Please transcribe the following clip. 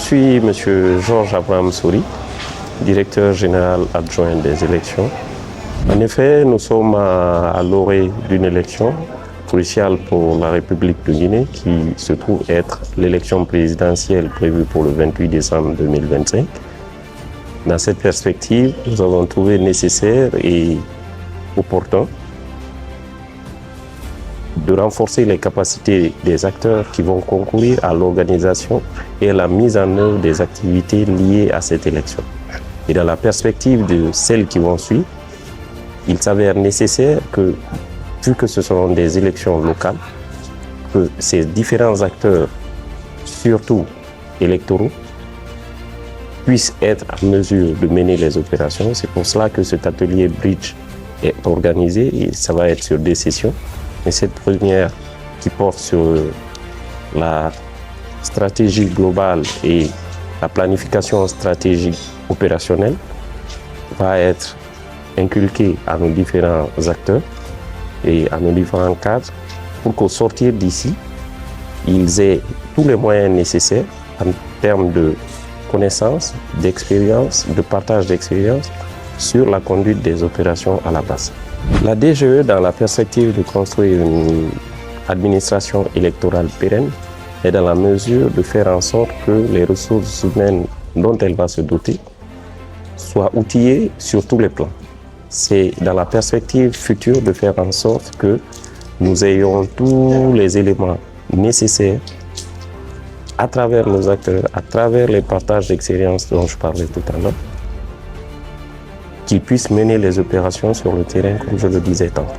suis M. Georges Abraham Souri, directeur général adjoint des élections. En effet, nous sommes à l'orée d'une élection cruciale pour la République de Guinée qui se trouve être l'élection présidentielle prévue pour le 28 décembre 2025. Dans cette perspective, nous avons trouvé nécessaire et opportun de renforcer les capacités des acteurs qui vont concourir à l'organisation et à la mise en œuvre des activités liées à cette élection. Et dans la perspective de celles qui vont suivre, il s'avère nécessaire que, vu que ce seront des élections locales, que ces différents acteurs, surtout électoraux, puissent être en mesure de mener les opérations. C'est pour cela que cet atelier Bridge est organisé et ça va être sur 2 sessions. Et cette première qui porte sur la stratégie globale et la planification stratégique opérationnelle va être inculquée à nos différents acteurs et à nos différents cadres pour qu'au sortir d'ici, ils aient tous les moyens nécessaires en termes de connaissances, d'expérience, de partage d'expérience sur la conduite des opérations à la base. La DGE, dans la perspective de construire une administration électorale pérenne, est dans la mesure de faire en sorte que les ressources humaines dont elle va se doter soient outillées sur tous les plans. C'est dans la perspective future de faire en sorte que nous ayons tous les éléments nécessaires à travers nos acteurs, à travers les partages d'expérience dont je parlais tout à l'heure, qu'ils puissent mener les opérations sur le terrain, comme je le disais tantôt.